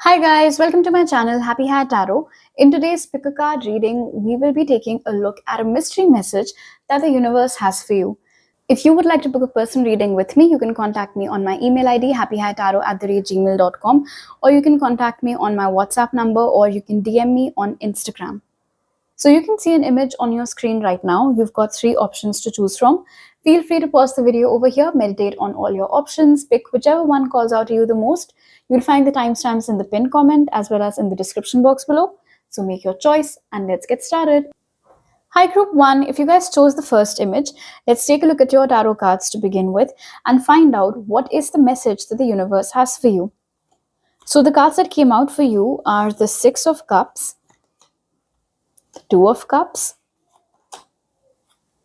Hi guys, welcome to my channel Happy Hat Tarot. In today's pick a card reading, we will be taking a look at a mystery message that the universe has for you. If you would like to book a personal reading with me, you can contact me on my email ID happyhattarot@gmail.com, or you can contact me on my WhatsApp number, or you can DM me on Instagram. So you can see an image on your screen right now. You've got three options to choose from. Feel free to pause the video over here, meditate on all your options, pick whichever one calls out to you the most. You'll find the timestamps in the pinned comment as well as in the description box below. So make your choice and let's get started. Hi group 1, if you guys chose the first image, let's take a look at your tarot cards to begin with and find out what is the message that the universe has for you. So the cards that came out for you are the Six of Cups, the Two of Cups,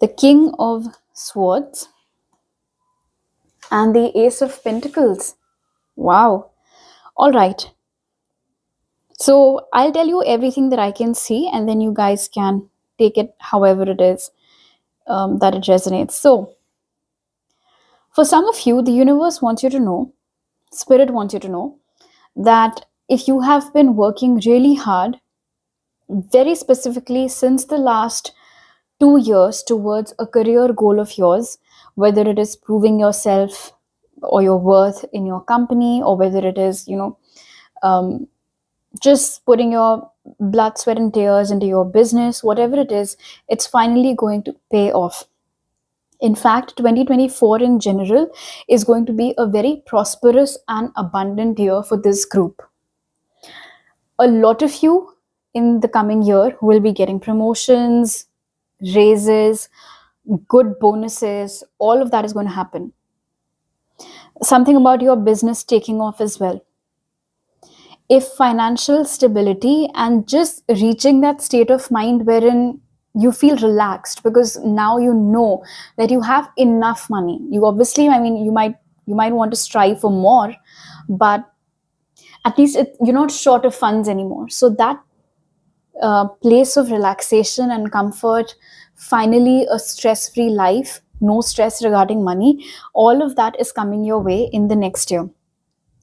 the King of Swords, and the Ace of Pentacles. Wow. All right. So I'll tell you everything that I can see, and then you guys can take it however it is that it resonates. So for some of you, the universe wants you to know, Spirit wants you to know, that if you have been working really hard, very specifically since the last 2 years towards a career goal of yours, whether it is proving yourself or your worth in your company, or whether it is, just putting your blood, sweat, and tears into your business, whatever it is, it's finally going to pay off. In fact, 2024 in general is going to be a very prosperous and abundant year for this group. A lot of you in the coming year will be getting promotions, raises, good bonuses. All of that is going to happen. Something about your business taking off as well. If financial stability and just reaching that state of mind wherein you feel relaxed because now you know that you have enough money. You obviously, you might want to strive for more, but at least you're not short of funds anymore. So that place of relaxation and comfort, finally a stress-free life, no stress regarding money, all of that is coming your way in the next year.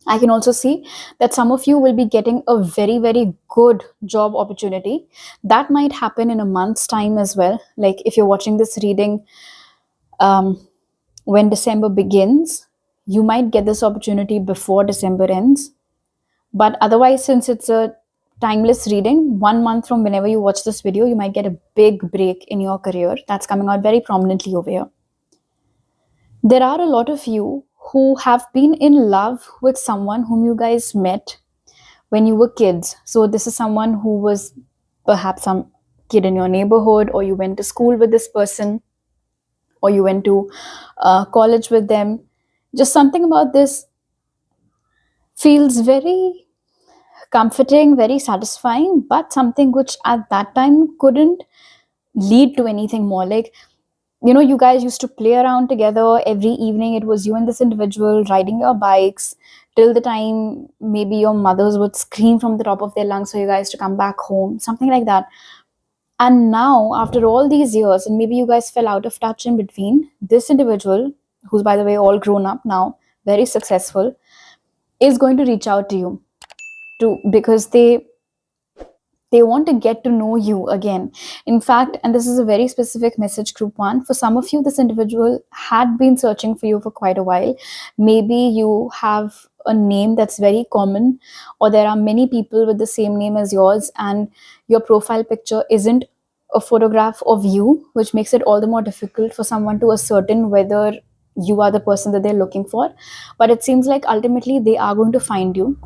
I can also see that some of you will be getting a very, very good job opportunity. That might happen in a month's time as well. Like if you're watching this reading when December begins, you might get this opportunity before December ends. But otherwise, since it's a timeless reading, 1 month from whenever you watch this video, you might get a big break in your career. That's coming out very prominently over here. There are a lot of you who have been in love with someone whom you guys met when you were kids. So this is someone who was perhaps some kid in your neighborhood, or you went to school with this person, or you went to college with them. Just something about this feels very comforting, very satisfying, but something which at that time couldn't lead to anything more. Like, you guys used to play around together every evening. It was you and this individual riding your bikes till the time maybe your mothers would scream from the top of their lungs for you guys to come back home, something like that. And now, after all these years, and maybe you guys fell out of touch in between, this individual, who's by the way all grown up now, very successful, is going to reach out to you because they want to get to know you again. In fact, and this is a very specific message, group 1, for some of you, this individual had been searching for you for quite a while. Maybe you have a name that's very common, or there are many people with the same name as yours, and your profile picture isn't a photograph of you, which makes it all the more difficult for someone to ascertain whether you are the person that they're looking for. But it seems like ultimately they are going to find you.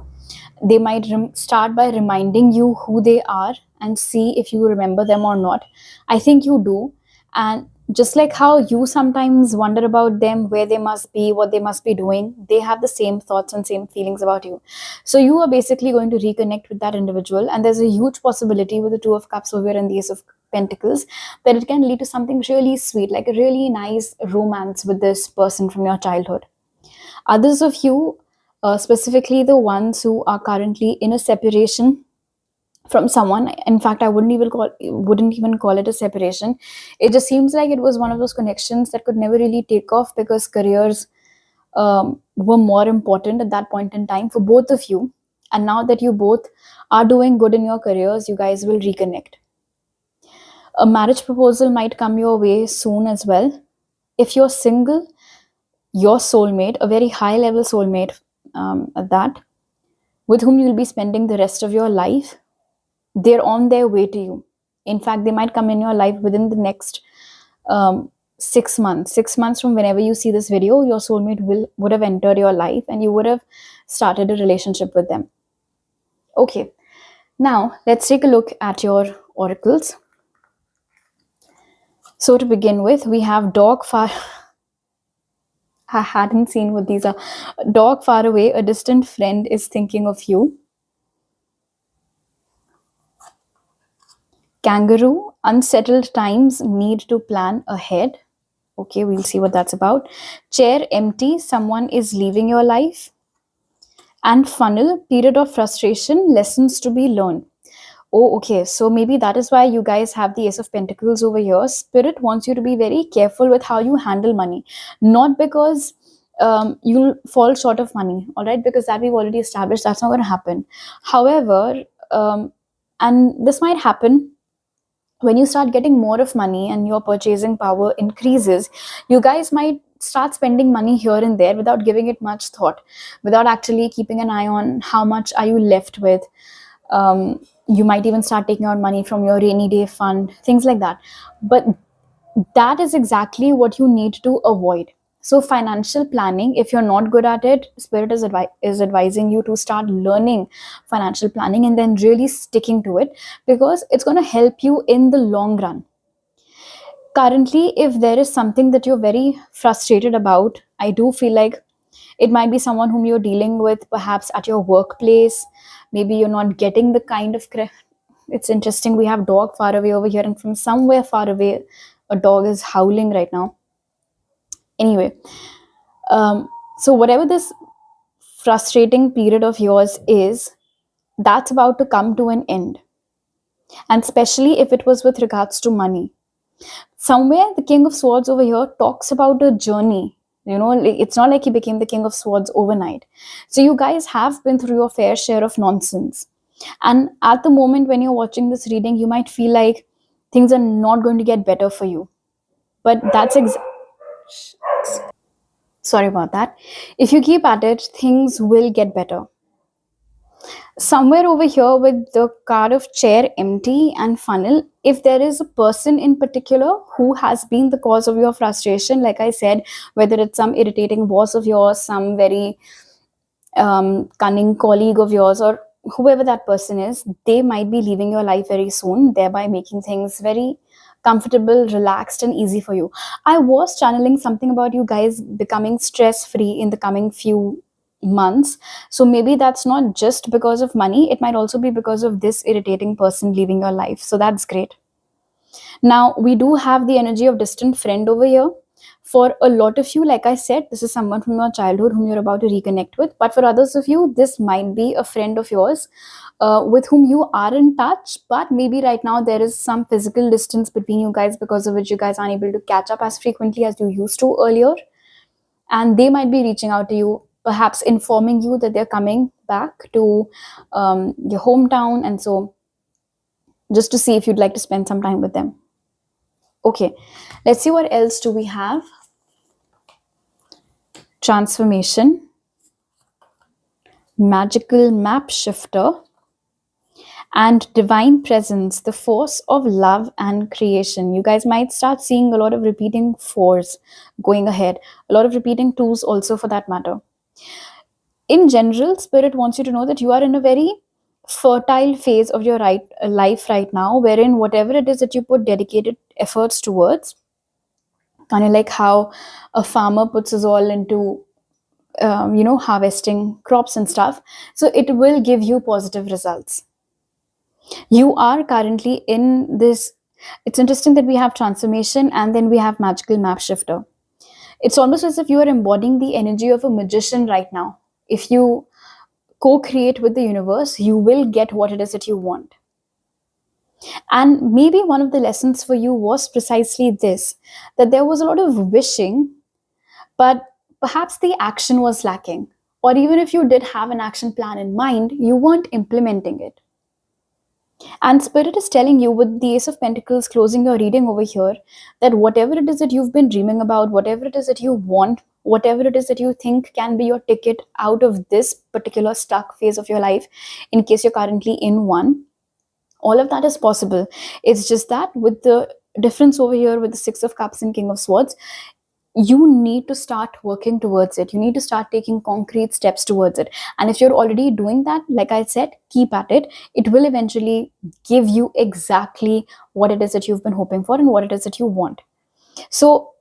They might start by reminding you who they are and see if you remember them or not. I think you do. And just like how you sometimes wonder about them, where they must be, what they must be doing, they have the same thoughts and same feelings about you. So you are basically going to reconnect with that individual. And there's a huge possibility with the Two of Cups over here and the Ace of Pentacles that it can lead to something really sweet, like a really nice romance with this person from your childhood. Others of you, specifically the ones who are currently in a separation from someone. In fact, I wouldn't even call it a separation. It just seems like it was one of those connections that could never really take off because careers were more important at that point in time for both of you. and now that you both are doing good in your careers, you guys will reconnect. A marriage proposal might come your way soon as well. If you're single, your soulmate, a very high level soulmate at that, with whom you'll be spending the rest of your life, they're on their way to you. In fact, they might come in your life within the next 6 months. 6 months from whenever you see this video, your soulmate would have entered your life and you would have started a relationship with them. Okay, now let's take a look at your oracles. So to begin with, we have dog far. I hadn't seen what these are. Dog far away, a distant friend is thinking of you. Kangaroo, unsettled times need to plan ahead. Okay, we'll see what that's about. Chair empty, someone is leaving your life. And funnel, period of frustration, lessons to be learned. Oh, okay. So maybe that is why you guys have the Ace of Pentacles over here. Spirit wants you to be very careful with how you handle money. Not because you'll fall short of money, all right? Because that we've already established, that's not going to happen. However, and this might happen when you start getting more of money and your purchasing power increases, you guys might start spending money here and there without giving it much thought, without actually keeping an eye on how much are you left with. You might even start taking out money from your rainy day fund, things like that. But that is exactly what you need to avoid. So financial planning, if you're not good at it, Spirit is advising you to start learning financial planning and then really sticking to it, because it's going to help you in the long run. Currently, if there is something that you're very frustrated about, I do feel like it might be someone whom you're dealing with, perhaps at your workplace. Maybe you're not getting the kind of it's interesting, we have dog far away over here, and from somewhere far away a dog is howling right now. Anyway, so whatever this frustrating period of yours is, that's about to come to an end. And especially if it was with regards to money. Somewhere the King of Swords over here talks about a journey. It's not like he became the King of Swords overnight. So you guys have been through your fair share of nonsense. And at the moment when you're watching this reading, you might feel like things are not going to get better for you. But that's sorry about that. If you keep at it, things will get better. Somewhere over here with the card of chair empty and funnel, if there is a person in particular who has been the cause of your frustration, like I said, whether it's some irritating boss of yours, some very cunning colleague of yours, or whoever that person is, they might be leaving your life very soon, thereby making things very comfortable, relaxed, and easy for you. I was channeling something about you guys becoming stress-free in the coming few months. So maybe that's not just because of money, it might also be because of this irritating person leaving your life. So that's great. Now we do have the energy of distant friend over here. For a lot of you, like I said, this is someone from your childhood whom you're about to reconnect with. But for others of you, this might be a friend of yours with whom you are in touch, but maybe right now there is some physical distance between you guys, because of which you guys aren't able to catch up as frequently as you used to earlier. And they might be reaching out to you, perhaps informing you that they're coming back to your hometown, and so just to see if you'd like to spend some time with them. Okay, let's see what else do we have. Transformation, magical map shifter, and divine presence, the force of love and creation. You guys might start seeing a lot of repeating fours going ahead, a lot of repeating twos also for that matter. In general, Spirit wants you to know that you are in a very fertile phase of your life right now, wherein whatever it is that you put dedicated efforts towards, kind of like how a farmer puts his all into harvesting crops and stuff, so it will give you positive results. You are currently in this. It's interesting that we have transformation and then we have magical map shifter. It's almost as if you are embodying the energy of a magician right now. If you co-create with the universe, you will get what it is that you want. And maybe one of the lessons for you was precisely this, that there was a lot of wishing, but perhaps the action was lacking. Or even if you did have an action plan in mind, you weren't implementing it. And Spirit is telling you with the Ace of Pentacles closing your reading over here that whatever it is that you've been dreaming about, whatever it is that you want, whatever it is that you think can be your ticket out of this particular stuck phase of your life, in case you're currently in one, all of that is possible. It's just that with the difference over here with the Six of Cups and King of Swords, you need to start working towards it. You need to start taking concrete steps towards it. And if you're already doing that, like I said, keep at it. It will eventually give you exactly what it is that you've been hoping for and what it is that you want. So,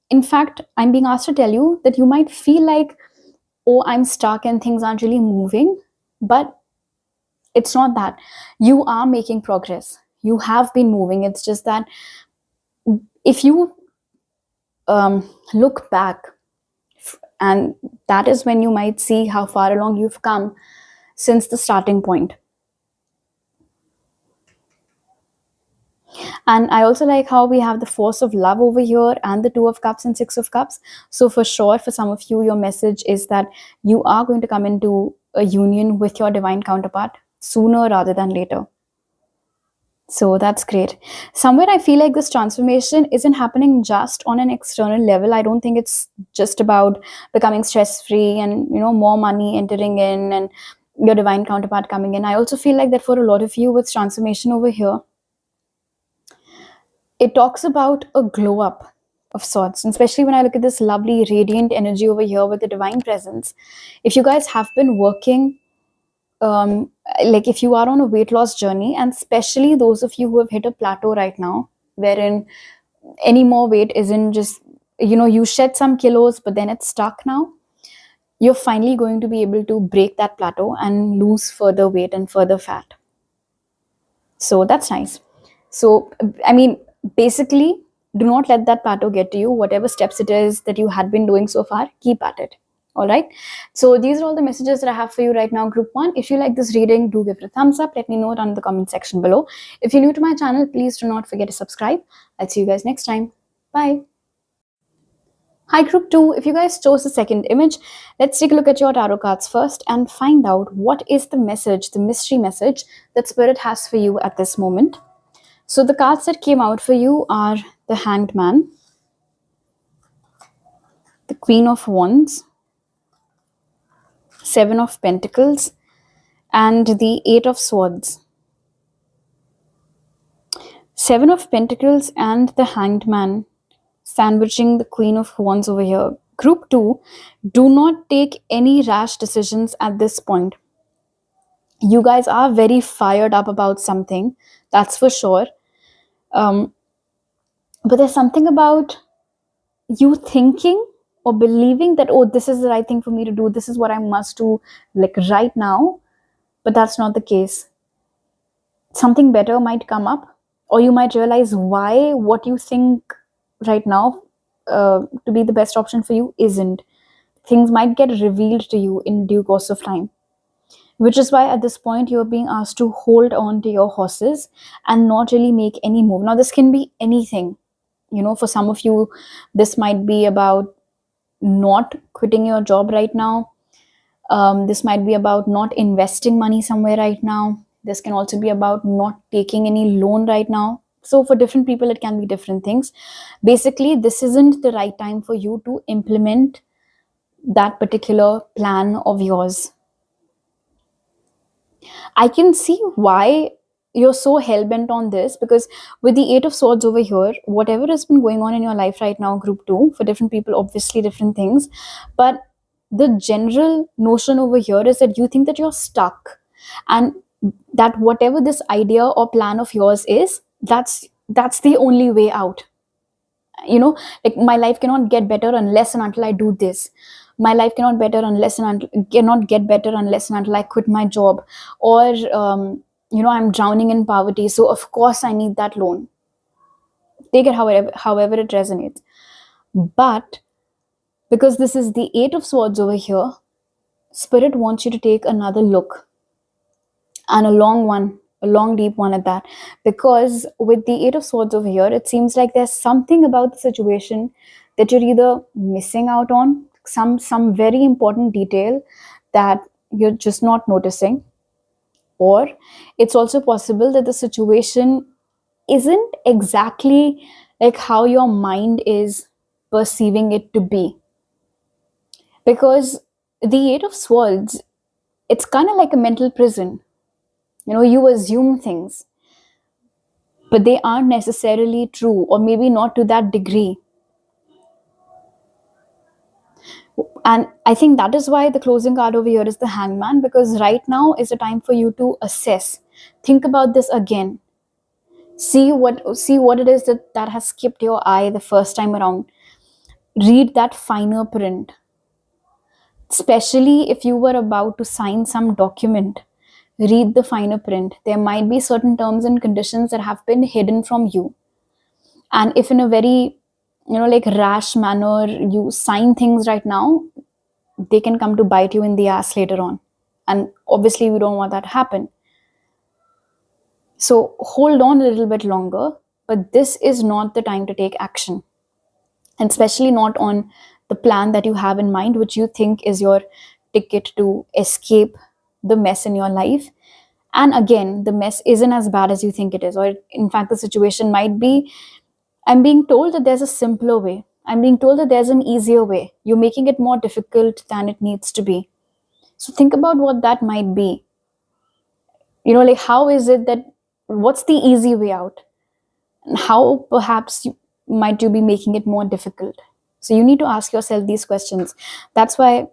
in fact, I'm being asked to tell you that you might feel like, oh, I'm stuck and things aren't really moving. But it's not that. You are making progress. You have been moving. It's just that if you look back, and that is when you might see how far along you've come since the starting point. And I also like how we have the Force of Love over here and the Two of Cups and Six of Cups. So for sure, for some of you, your message is that you are going to come into a union with your divine counterpart sooner rather than later. So that's great. Somewhere I feel like this transformation isn't happening just on an external level. I don't think it's just about becoming stress-free and, more money entering in and your divine counterpart coming in. I also feel like that for a lot of you with transformation over here, it talks about a glow up of sorts. And especially when I look at this lovely radiant energy over here with the divine presence. If you guys have been working like if you are on a weight loss journey, and especially those of you who have hit a plateau right now, wherein any more weight isn't just, you shed some kilos, but then it's stuck now, you're finally going to be able to break that plateau and lose further weight and further fat. So that's nice. So, I mean, basically, do not let that plateau get to you. Whatever steps it is that you had been doing so far, keep at it. All right. So these are all the messages that I have for you right now, Group 1. If you like this reading, do give it a thumbs up. Let me know down in the comment section below. If you're new to my channel, please do not forget to subscribe. I'll see you guys next time. Bye. Hi, Group 2. If you guys chose the second image, let's take a look at your tarot cards first and find out what is the message, the mystery message that Spirit has for you at this moment. So the cards that came out for you are the Hanged Man, the Queen of Wands, Seven of Pentacles, and the Eight of Swords. Seven of Pentacles and the Hanged Man sandwiching the Queen of Wands over here. Group 2, do not take any rash decisions at this point. You guys are very fired up about something, that's for sure. But there's something about you thinking or believing that, oh, this is the right thing for me to do, this is what I must do, like right now, but that's not the case. Something better might come up, or you might realize why what you think right now to be the best option for you isn't. Things might get revealed to you in due course of time, which is why at this point you're being asked to hold on to your horses and not really make any move. Now, this can be anything. For some of you, this might be about not quitting your job right now. This might be about not investing money somewhere right now. This can also be about not taking any loan right now. So for different people, it can be different things. Basically, this isn't the right time for you to implement that particular plan of yours. I can see why you're so hell-bent on this, because with the Eight of Swords over here, whatever has been going on in your life right now, Group 2, for different people, obviously different things, but the general notion over here is that you think that you're stuck, and that whatever this idea or plan of yours is, that's the only way out. Like, my life cannot get better unless and until I do this. My life cannot get better unless and until I quit my job, or I'm drowning in poverty, so of course I need that loan. Take it however it resonates. But because this is the Eight of Swords over here, Spirit wants you to take another look, and a long deep one at that, because with the Eight of Swords over here, it seems like there's something about the situation that you're either missing out on, some very important detail that you're just not noticing. Or it's also possible that the situation isn't exactly like how your mind is perceiving it to be. Because the Eight of Swords, it's kind of like a mental prison. You assume things, but they aren't necessarily true, or maybe not to that degree. And I think that is why the closing card over here is the Hangman, because right now is a time for you to assess. Think about this again. See what it is that has skipped your eye the first time around. Read that finer print. Especially if you were about to sign some document, read the finer print. There might be certain terms and conditions that have been hidden from you. And if in a very, like rash manner, you sign things right now, they can come to bite you in the ass later on. And obviously, we don't want that to happen. So hold on a little bit longer, but this is not the time to take action. And especially not on the plan that you have in mind, which you think is your ticket to escape the mess in your life. And again, the mess isn't as bad as you think it is. Or in fact, the situation might be, I'm being told that there's a simpler way. I'm being told that there's an easier way. You're making it more difficult than it needs to be. So think about what that might be. Like how is it that, what's the easy way out? And how perhaps might you be making it more difficult? So you need to ask yourself these questions. That's why,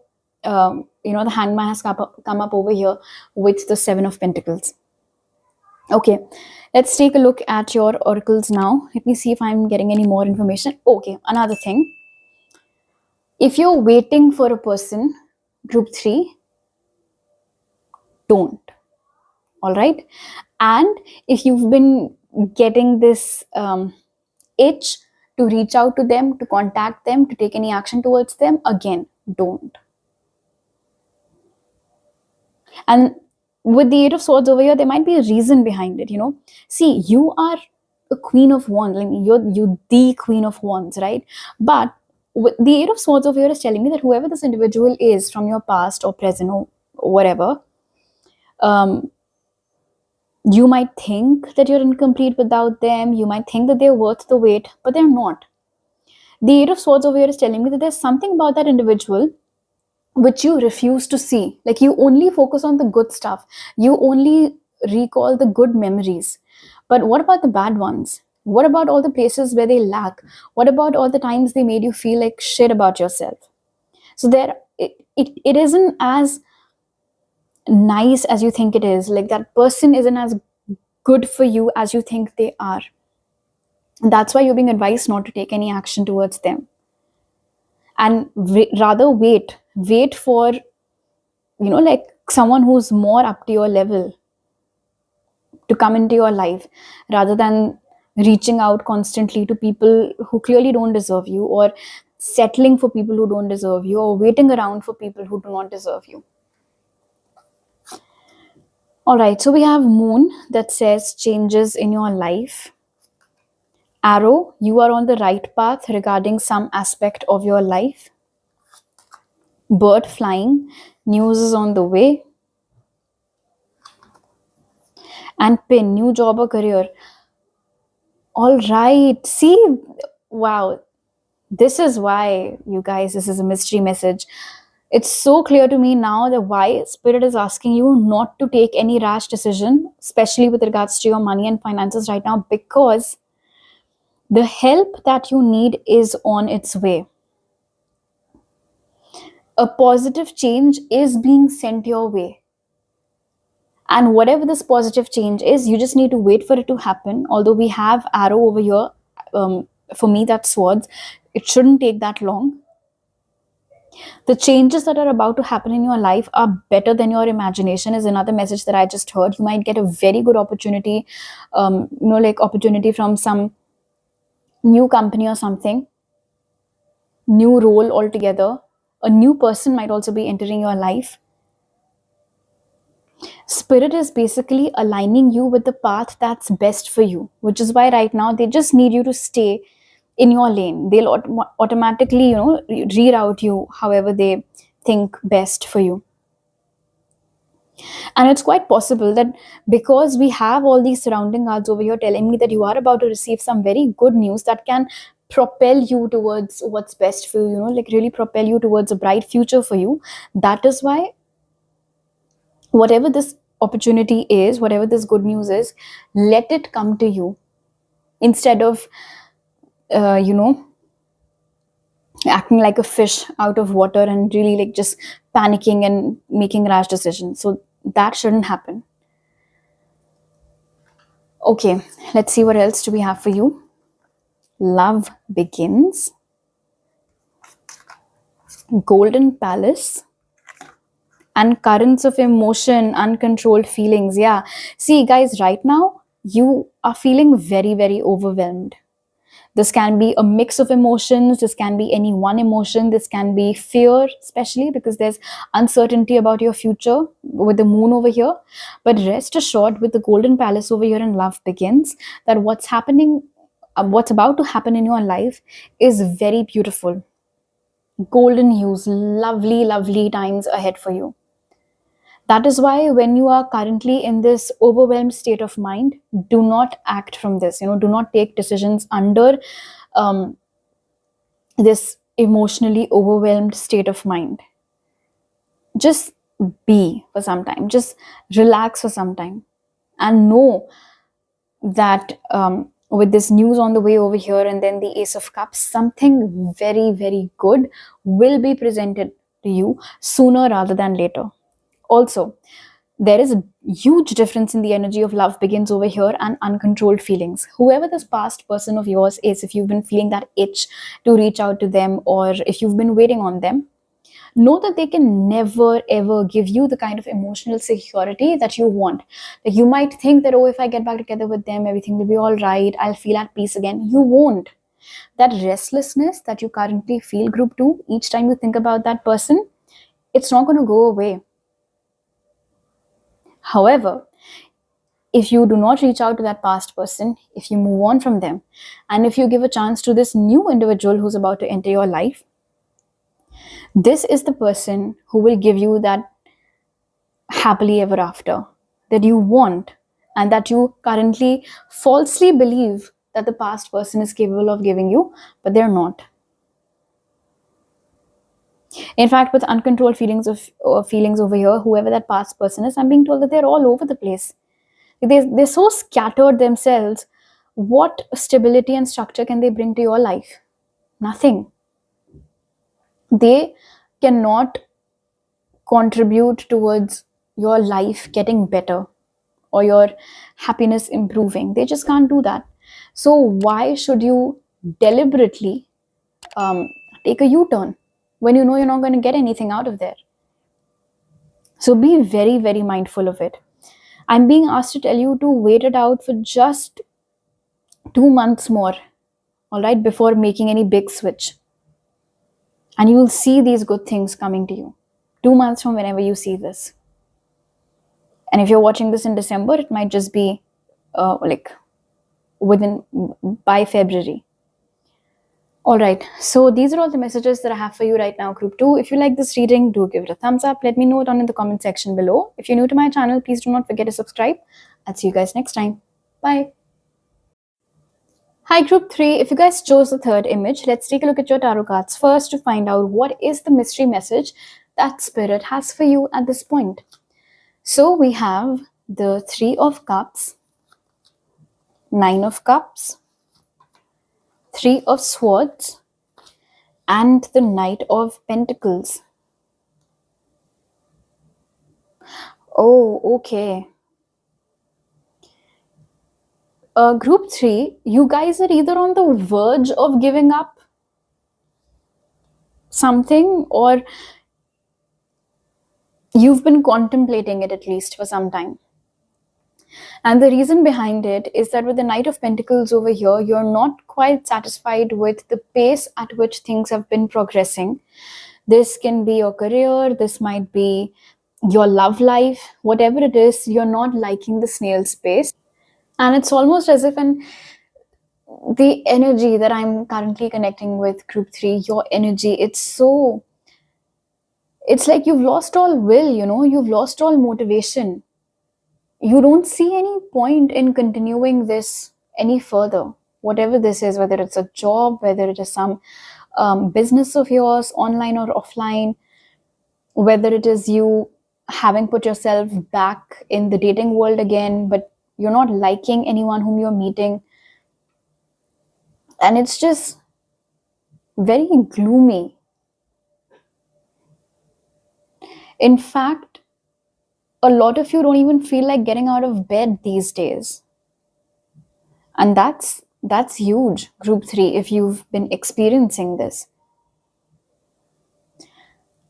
the Hangman has come up over here with the Seven of Pentacles. Okay, let's take a look at your oracles now. Let me see if I'm getting any more information. Okay, another thing. If you're waiting for a person, group 3, don't. All right. And if you've been getting this itch to reach out to them, to contact them, to take any action towards them, again, don't. And with the Eight of Swords over here, there might be a reason behind it. See, you are a Queen of Wands. Like you're the Queen of Wands, right? But the Eight of Swords over here is telling me that whoever this individual is from your past or present or whatever, you might think that you're incomplete without them. You might think that they're worth the wait, but they're not. The Eight of Swords over here is telling me that there's something about that individual which you refuse to see. Like you only focus on the good stuff. You only recall the good memories. But what about the bad ones? What about all the places where they lack? What about all the times they made you feel like shit about yourself? So it isn't as nice as you think it is. Like that person isn't as good for you as you think they are. And that's why you're being advised not to take any action towards them. And rather wait for, like someone who's more up to your level to come into your life, rather than reaching out constantly to people who clearly don't deserve you, or settling for people who don't deserve you, or waiting around for people who do not deserve you. All right, so we have Moon that says changes in your life. Arrow, you are on the right path regarding some aspect of your life. Bird flying, news is on the way. And Pin, new job or career. All right, see, wow, this is why, you guys, this is a mystery message. It's so clear to me now that why Spirit is asking you not to take any rash decision, especially with regards to your money and finances right now, because the help that you need is on its way. A positive change is being sent your way. And whatever this positive change is, you just need to wait for it to happen. Although we have Arrow over here, for me that's Swords. It shouldn't take that long. The changes that are about to happen in your life are better than your imagination, is another message that I just heard. You might get a very good opportunity, like opportunity from some new company or something, new role altogether. A new person might also be entering your life. Spirit is basically aligning you with the path that's best for you, which is why right now they just need you to stay in your lane. They'll automatically, reroute you however they think best for you. And it's quite possible that because we have all these surrounding cards over here telling me that you are about to receive some very good news that can propel you towards what's best for you, like really propel you towards a bright future for you. That is why whatever this opportunity is, whatever this good news is, let it come to you instead of, acting like a fish out of water and really like just panicking and making rash decisions. So that shouldn't happen. Okay, let's see what else do we have for you. Love begins. Golden Palace. And currents of emotion, uncontrolled feelings. Yeah. See, guys, right now, you are feeling very, very overwhelmed. This can be a mix of emotions. This can be any one emotion. This can be fear, especially because there's uncertainty about your future with the moon over here. But rest assured, with the Golden Palace over here and Love Begins, that what's happening, what's about to happen in your life is very beautiful. Golden hues, lovely, lovely times ahead for you. That is why when you are currently in this overwhelmed state of mind, do not act from this. Do not take decisions under this emotionally overwhelmed state of mind. Just be for some time. Just relax for some time. And know that with this news on the way over here and then the Ace of Cups, something very, very good will be presented to you sooner rather than later. Also, there is a huge difference in the energy of Love Begins over here and uncontrolled feelings. Whoever this past person of yours is, if you've been feeling that itch to reach out to them or if you've been waiting on them, know that they can never ever give you the kind of emotional security that you want. Like you might think that, oh, if I get back together with them, everything will be all right. I'll feel at peace again. You won't. That restlessness that you currently feel, group 2, each time you think about that person, it's not going to go away. However, if you do not reach out to that past person, if you move on from them, and if you give a chance to this new individual who's about to enter your life, this is the person who will give you that happily ever after that you want and that you currently falsely believe that the past person is capable of giving you, but they're not. In fact, with uncontrolled feelings over here, whoever that past person is, I'm being told that they're all over the place. They're so scattered themselves. What stability and structure can they bring to your life? Nothing. They cannot contribute towards your life getting better or your happiness improving. They just can't do that. So why should you deliberately take a U-turn when you know you're not going to get anything out of there? So be very, very mindful of it. I'm being asked to tell you to wait it out for just 2 months more, all right, before making any big switch. And you will see these good things coming to you 2 months from whenever you see this. And if you're watching this in December, it might just be by February. All right, so these are all the messages that I have for you right now, group 2. If you like this reading, do give it a thumbs up. Let me know down in the comment section below. If you're new to my channel, please do not forget to subscribe. I'll see you guys next time. Bye. Hi, group 3. If you guys chose the third image, let's take a look at your tarot cards first to find out what is the mystery message that Spirit has for you at this point. So we have the 3 of Cups, 9 of Cups, 3 of Swords, and the Knight of Pentacles. Oh, okay. Group 3, you guys are either on the verge of giving up something or you've been contemplating it at least for some time. And the reason behind it is that with the Knight of Pentacles over here, you're not quite satisfied with the pace at which things have been progressing. This can be your career, this might be your love life, whatever it is, you're not liking the snail's pace. And it's almost as if the energy that I'm currently connecting with group 3, your energy, it's like you've lost all will, you've lost all motivation. You don't see any point in continuing this any further. Whatever this is, whether it's a job, whether it is some business of yours, online or offline, whether it is you having put yourself back in the dating world again, but you're not liking anyone whom you're meeting. And it's just very gloomy. In fact, a lot of you don't even feel like getting out of bed these days. And that's huge, group 3, if you've been experiencing this.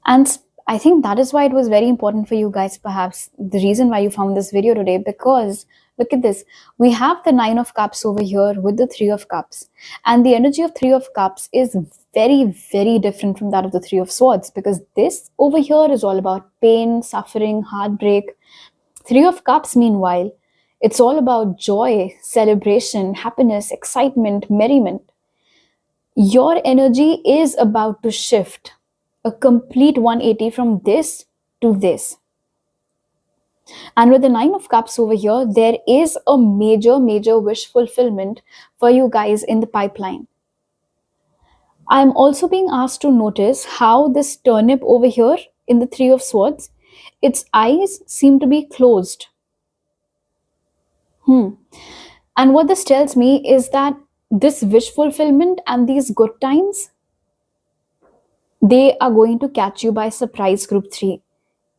And I think that is why it was very important for you guys, perhaps the reason why you found this video today, because look at this. We have the 9 of Cups over here with the 3 of Cups. And the energy of 3 of Cups is very, very different from that of the 3 of Swords, because this over here is all about pain, suffering, heartbreak. 3 of Cups, meanwhile, it's all about joy, celebration, happiness, excitement, merriment. Your energy is about to shift a complete 180 from this to this. And with the 9 of Cups over here, there is a major, major wish fulfillment for you guys in the pipeline. I'm also being asked to notice how this turnip over here in the 3 of Swords, its eyes seem to be closed. And what this tells me is that this wish fulfillment and these good times, they are going to catch you by surprise, group 3.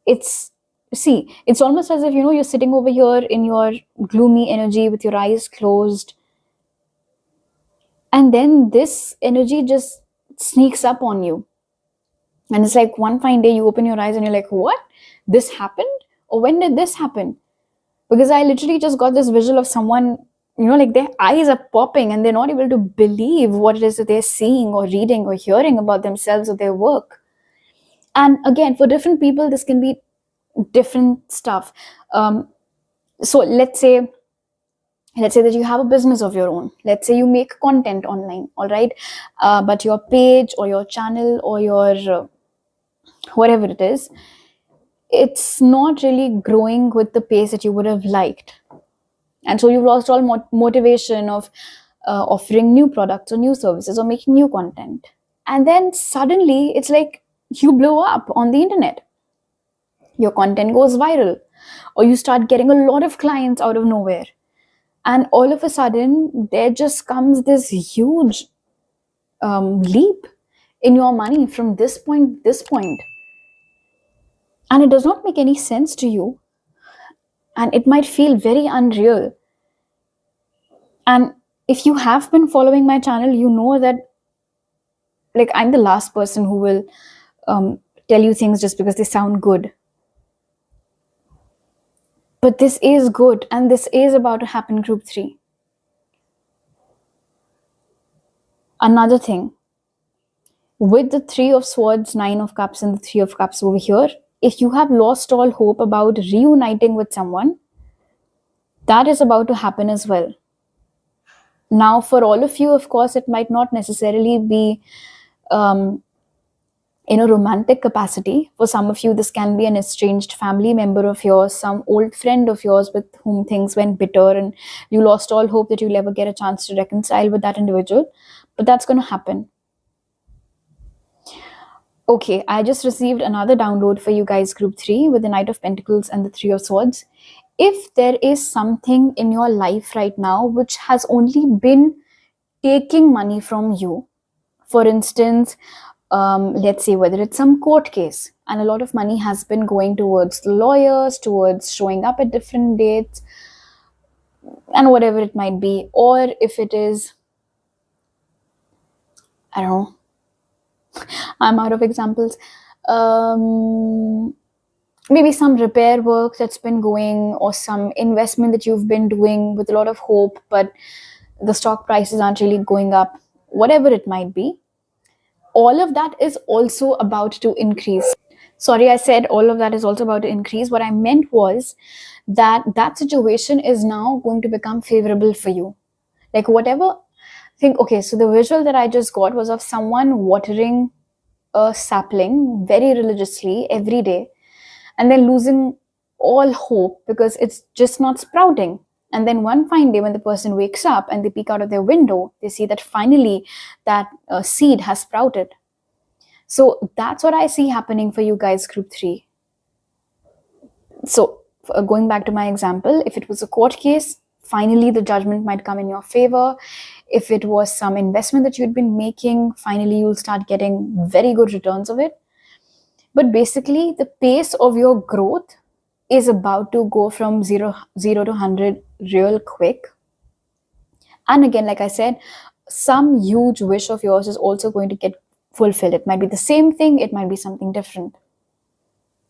It's almost as if, you're sitting over here in your gloomy energy with your eyes closed. And then this energy just sneaks up on you. And it's like one fine day you open your eyes and you're like, what? This happened? Or when did this happen? Because I literally just got this visual of someone, like their eyes are popping and they're not able to believe what it is that they're seeing or reading or hearing about themselves or their work. And again, for different people, this can be different stuff. So let's say that you have a business of your own. Let's say you make content online, all right? But your page or your channel or your whatever it is, it's not really growing with the pace that you would have liked. And so you've lost all motivation of offering new products or new services or making new content. And then suddenly it's like you blow up on the internet. Your content goes viral, or you start getting a lot of clients out of nowhere. And all of a sudden, there just comes this huge leap in your money from this point to this point. And it does not make any sense to you. And it might feel very unreal. And if you have been following my channel, you know that I'm the last person who will tell you things just because they sound good. But this is good, and this is about to happen, group 3. Another thing, with the 3 of Swords, 9 of Cups, and the 3 of Cups over here, if you have lost all hope about reuniting with someone, that is about to happen as well. Now, for all of you, of course, it might not necessarily be in a romantic capacity. For some of you, this can be an estranged family member of yours, some old friend of yours with whom things went bitter and you lost all hope that you'll ever get a chance to reconcile with that individual. But that's going to happen. Okay, I just received another download for you guys, group 3, with the Knight of Pentacles and the 3 of Swords. If there is something in your life right now which has only been taking money from you, for instance, let's say whether it's some court case and a lot of money has been going towards the lawyers, towards showing up at different dates and whatever it might be, or if it is, I don't know, I'm out of examples, maybe some repair work that's been going, or some investment that you've been doing with a lot of hope, but the stock prices aren't really going up, whatever it might be, all of that is also about to increase. Sorry, I said all of that is also about to increase. What I meant was that situation is now going to become favorable for you. Like whatever think, okay, so the visual that I just got was of someone watering a sapling very religiously every day, and then losing all hope because it's just not sprouting. And then one fine day, when the person wakes up and they peek out of their window, they see that finally that seed has sprouted. So that's what I see happening for you guys, group 3. So going back to my example, if it was a court case, finally the judgment might come in your favor. If it was some investment that you'd been making, finally you'll start getting very good returns of it. But basically, the pace of your growth is about to go from zero to 100 real quick. And again, like I said, some huge wish of yours is also going to get fulfilled. It might be the same thing, it might be something different.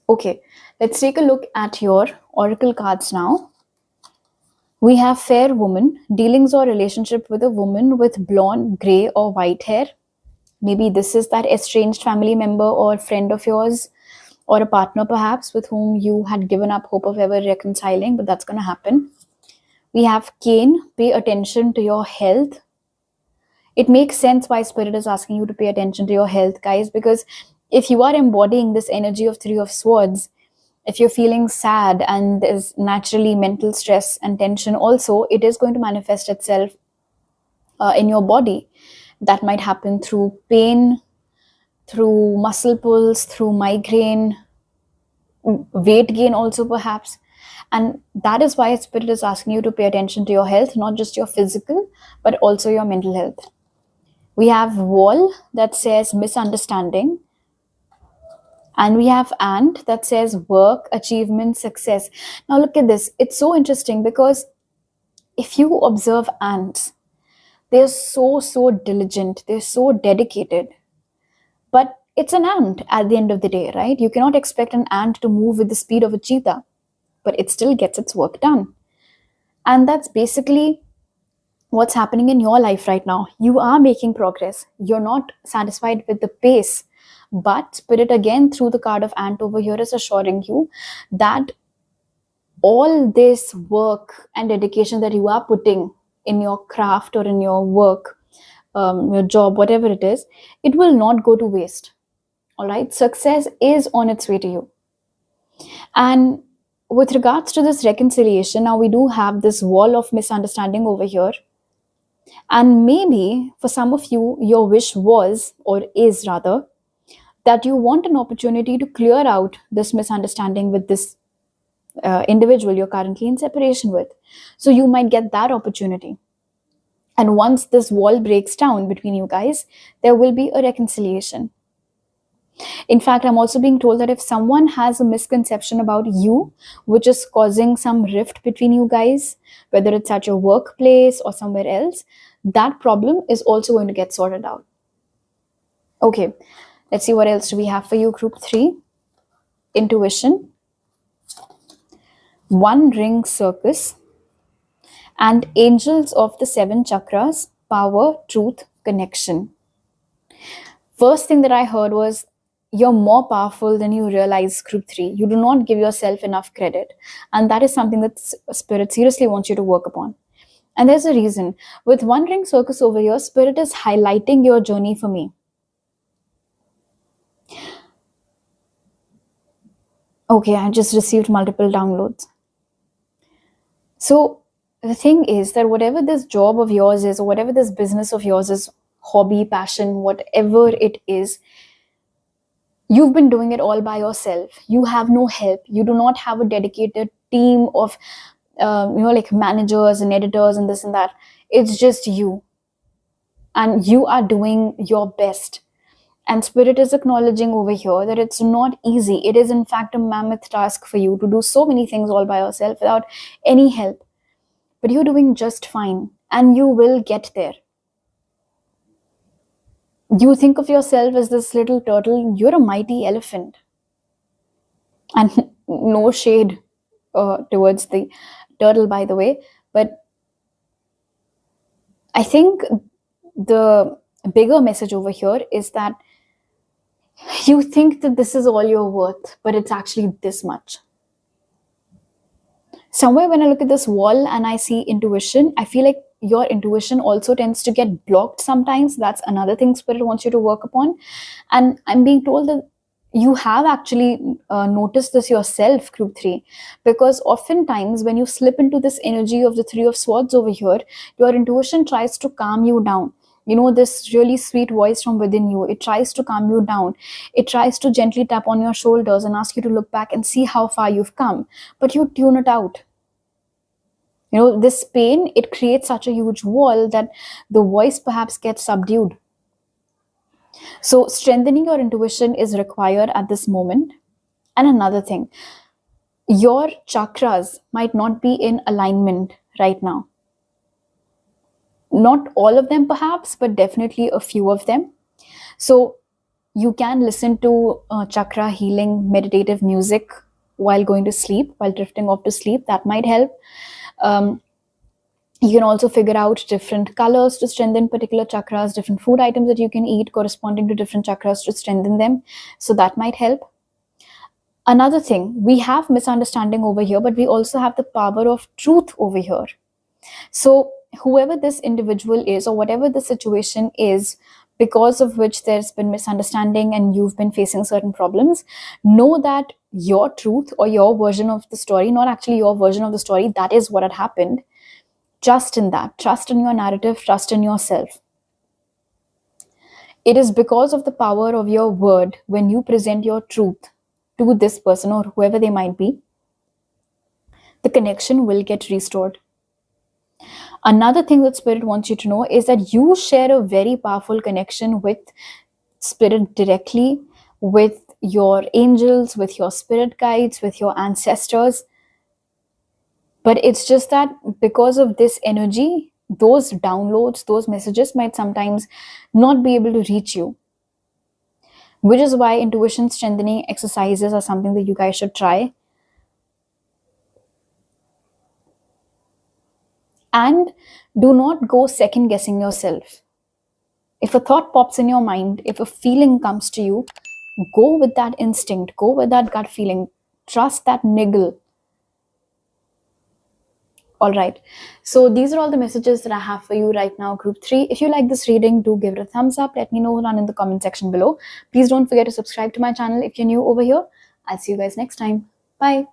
Okay, let's take a look at your oracle cards now. We have fair woman, dealings or relationship with a woman with blonde, grey or white hair. Maybe this is that estranged family member or friend of yours, or a partner perhaps with whom you had given up hope of ever reconciling, but that's going to happen. We have Cain, pay attention to your health. It makes sense why Spirit is asking you to pay attention to your health, guys, because if you are embodying this energy of 3 of Swords, if you're feeling sad and there's naturally mental stress and tension also, it is going to manifest itself in your body. That might happen through pain, through muscle pulls, through migraine, weight gain also perhaps. And that is why Spirit is asking you to pay attention to your health, not just your physical, but also your mental health. We have wall that says misunderstanding. And we have ant that says work, achievement, success. Now look at this. It's so interesting because if you observe ants, they're so diligent. They're so dedicated. But it's an ant at the end of the day, right? You cannot expect an ant to move with the speed of a cheetah, but it still gets its work done. And that's basically what's happening in your life right now. You are making progress. You're not satisfied with the pace, but Spirit again through the card of ant over here is assuring you that all this work and dedication that you are putting in your craft or in your work, your job, whatever it is, it will not go to waste. All right, success is on its way to you. And with regards to this reconciliation, now we do have this wall of misunderstanding over here. And maybe for some of you, your wish was, or is rather, that you want an opportunity to clear out this misunderstanding with this individual you're currently in separation with. So you might get that opportunity. And once this wall breaks down between you guys, there will be a reconciliation. In fact, I'm also being told that if someone has a misconception about you, which is causing some rift between you guys, whether it's at your workplace or somewhere else, that problem is also going to get sorted out. Okay, let's see what else do we have for you, group 3. Intuition, One Ring Circus, and Angels of the 7 Chakras, Power, Truth, Connection. First thing that I heard was, you're more powerful than you realize, group 3. You do not give yourself enough credit. And that is something that Spirit seriously wants you to work upon. And there's a reason. With One Ring Circus over here, Spirit is highlighting your journey for me. Okay, I just received multiple downloads. So the thing is that whatever this job of yours is, or whatever this business of yours is, hobby, passion, whatever it is, you've been doing it all by yourself. You have no help. You do not have a dedicated team of like managers and editors and this and that. It's just you. And you are doing your best. And Spirit is acknowledging over here that it's not easy. It is in fact a mammoth task for you to do so many things all by yourself without any help. But you're doing just fine. And you will get there. You think of yourself as this little turtle. You're a mighty elephant. And no shade towards the turtle, by the way. But I think the bigger message over here is that you think that this is all you're worth, but it's actually this much. Somewhere when I look at this wall and I see intuition, I feel like your intuition also tends to get blocked sometimes. That's another thing Spirit wants you to work upon. And I'm being told that you have actually noticed this yourself, Group 3, because oftentimes when you slip into this energy of the Three of Swords over here, your intuition tries to calm you down. You know, this really sweet voice from within you, it tries to calm you down. It tries to gently tap on your shoulders and ask you to look back and see how far you've come. But you tune it out. You know, this pain, it creates such a huge wall that the voice perhaps gets subdued. So strengthening your intuition is required at this moment. And another thing, your chakras might not be in alignment right now. Not all of them perhaps, but definitely a few of them. So you can listen to chakra healing meditative music while going to sleep, while drifting off to sleep. That might help. You can also figure out different colors to strengthen particular chakras, different food items that you can eat corresponding to different chakras to strengthen them. So that might help. Another thing, we have misunderstanding over here, but we also have the power of truth over here. So whoever this individual is, or whatever the situation is, because of which there's been misunderstanding and you've been facing certain problems, know that your truth or your version of the story, not actually your version of the story, that is what had happened. Trust in that. Trust in your narrative. Trust in yourself. It is because of the power of your word when you present your truth to this person or whoever they might be, the connection will get restored. Another thing that Spirit wants you to know is that you share a very powerful connection with Spirit directly, with your angels, with your spirit guides, with your ancestors. But it's just that because of this energy, those downloads, those messages might sometimes not be able to reach you. Which is why intuition strengthening exercises are something that you guys should try. And do not go second guessing yourself. If a thought pops in your mind, if a feeling comes to you, go with that instinct, go with that gut feeling, trust that niggle. All right, so these are all the messages that I have for you right now, Group 3. If you like this reading, do give it a thumbs up. Let me know down in the comment section below. Please don't forget to subscribe to my channel if you're new over here. I'll see you guys next time. Bye.